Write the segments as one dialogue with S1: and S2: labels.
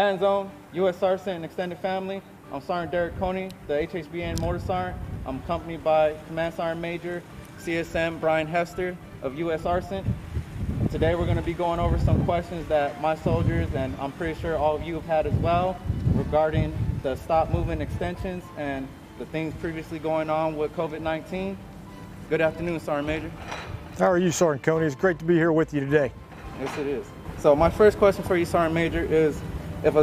S1: Command Zone, USARCENT Extended Family. I'm Sergeant Derek Coney, the HHBN Motor Sergeant. I'm accompanied by Command Sergeant Major CSM Hester of USARCENT. Today we're going to be going over some questions that my soldiers, and I'm pretty sure all of you have had as well, regarding the stop movement extensions and the things previously going on with COVID-19. Good afternoon, Sergeant Major.
S2: How are you, Sergeant Coney? It's great to be here with you today.
S1: Yes, it is. So my first question for you, Sergeant Major, is if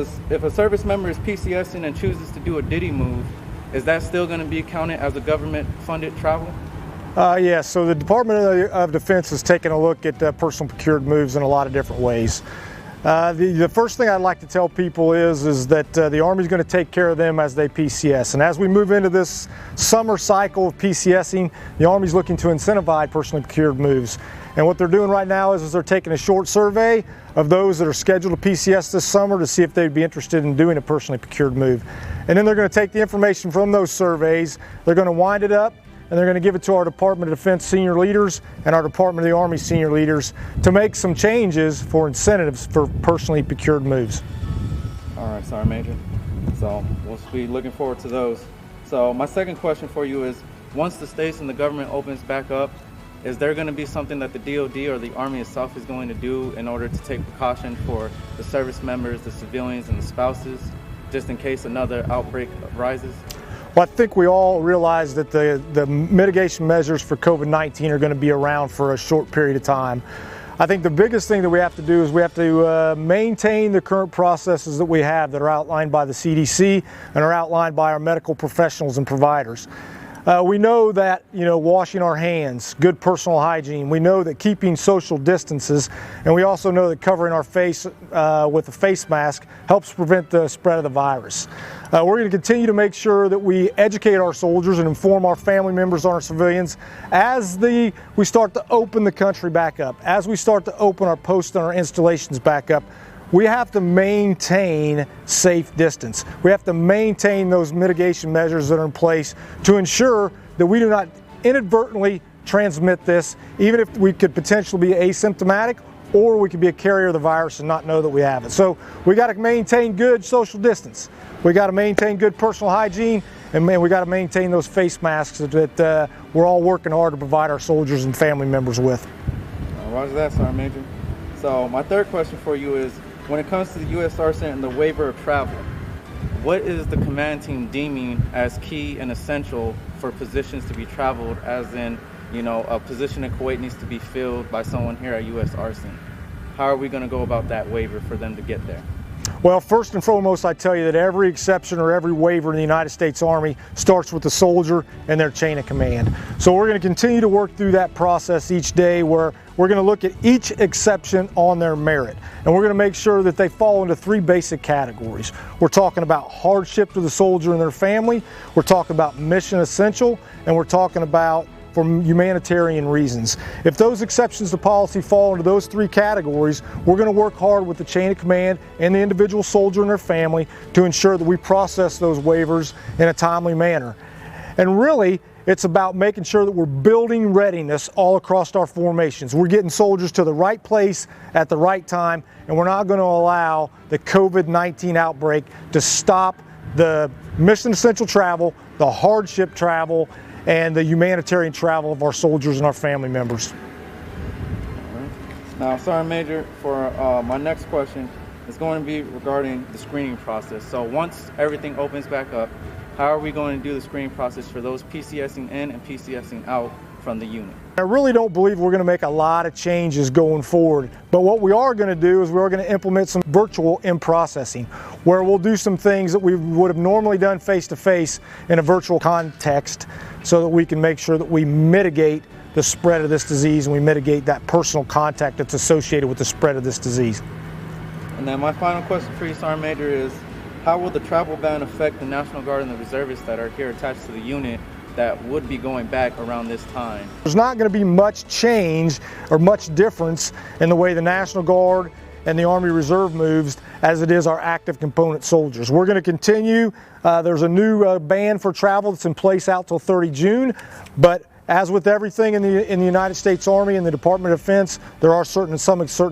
S1: a service member is PCSing and chooses to do a DITY move, is that still going to be counted as a government-funded travel?
S2: Yes, so the Department of Defense is taking a look at personal procured moves in a lot of different ways. The first thing I'd like to tell people is that the Army is going to take care of them as they PCS. And as we move into this summer cycle of PCSing, the Army is looking to incentivize personally procured moves. And what they're doing right now is they're taking a short survey of those that are scheduled to PCS this summer to see if they'd be interested in doing a personally procured move. And then they're going to take the information from those surveys, they're going to wind it up, and they're going to give it to our Department of Defense senior leaders and our Department of the Army senior leaders to make some changes for incentives for personally procured moves.
S1: All right, Sergeant Major. So we'll be looking forward to those. So my second question for you is, once the states and the government opens back up, is there going to be something that the DOD or the Army itself is going to do in order to take precaution for the service members, the civilians, and the spouses, just in case another outbreak arises?
S2: Well, I think we all realize that the mitigation measures for COVID-19 are going to be around for a short period of time. I think the biggest thing that we have to do is we have to maintain the current processes that we have that are outlined by the CDC and are outlined by our medical professionals and providers. We know that, washing our hands, good personal hygiene, we know that keeping social distances, and we also know that covering our face with a face mask helps prevent the spread of the virus. We're going to continue to make sure that we educate our soldiers and inform our family members and our civilians as we start to open the country back up, as we start to open our posts and our installations back up. We have to maintain safe distance. We have to maintain those mitigation measures that are in place to ensure that we do not inadvertently transmit this, even if we could potentially be asymptomatic, or we could be a carrier of the virus and not know that we have it. So we got to maintain good social distance. We got to maintain good personal hygiene, and we got to maintain those face masks that we're all working hard to provide our soldiers and family members with.
S1: Roger that, Sergeant Major. So my third question for you is, when it comes to the USARCENT and the waiver of travel, what is the command team deeming as key and essential for positions to be traveled, as in, a position in Kuwait needs to be filled by someone here at USARCENT? How are we going to go about that waiver for them to get there?
S2: Well, first and foremost, I tell you that every exception or every waiver in the United States Army starts with the soldier and their chain of command. So we're going to continue to work through that process each day, where we're going to look at each exception on their merit. And we're going to make sure that they fall into three basic categories. We're talking about hardship to the soldier and their family, we're talking about mission essential, and we're talking about for humanitarian reasons. If those exceptions to policy fall into those three categories, we're going to work hard with the chain of command and the individual soldier and their family to ensure that we process those waivers in a timely manner. And really, it's about making sure that we're building readiness all across our formations. We're getting soldiers to the right place at the right time, and we're not going to allow the COVID-19 outbreak to stop the mission essential travel, the hardship travel, and the humanitarian travel of our soldiers and our family members.
S1: All right. Now, Sergeant Major, for my next question is going to be regarding the screening process. So once everything opens back up, how are we going to do the screening process for those PCSing in and PCSing out from the unit?
S2: I really don't believe we're going to make a lot of changes going forward, but what we are going to do is we're going to implement some virtual in-processing, where we'll do some things that we would have normally done face-to-face in a virtual context, so that we can make sure that we mitigate the spread of this disease and we mitigate that personal contact that's associated with the spread of this disease.
S1: And then my final question for you, Sergeant Major, is how will the travel ban affect the National Guard and the reservists that are here attached to the unit that would be going back around this time?
S2: There's not going to be much change or much difference in the way the National Guard and the Army Reserve moves as it is our active component soldiers. We're going to continue. There's a new ban for travel that's in place out till 30 June, but As with everything in the United States Army and the Department of Defense, there are certain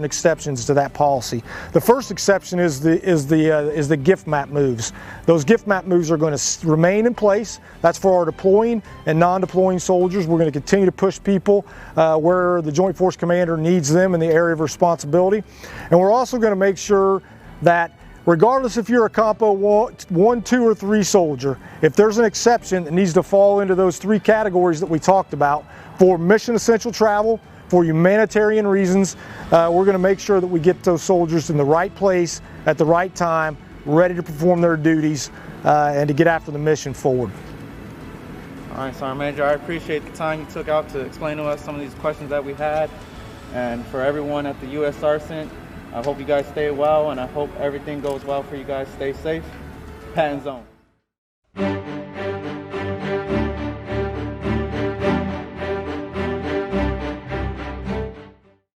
S2: exceptions to that policy. The first exception is the gift map moves. Those gift map moves are going to remain in place. That's for our deploying and non-deploying soldiers. We're going to continue to push people where the Joint Force Commander needs them in the area of responsibility. And we're also going to make sure that regardless if you're a Compo 1, 2, or 3 soldier, if there's an exception that needs to fall into those 3 categories that we talked about, for mission essential travel, for humanitarian reasons, we're going to make sure that we get those soldiers in the right place at the right time, ready to perform their duties and to get after the mission forward.
S1: All right, Sergeant Major, I appreciate the time you took out to explain to us some of these questions that we had. And for everyone at the USARCENT, I hope you guys stay well, and I hope everything goes well for you guys. Stay safe. Pat and Zone.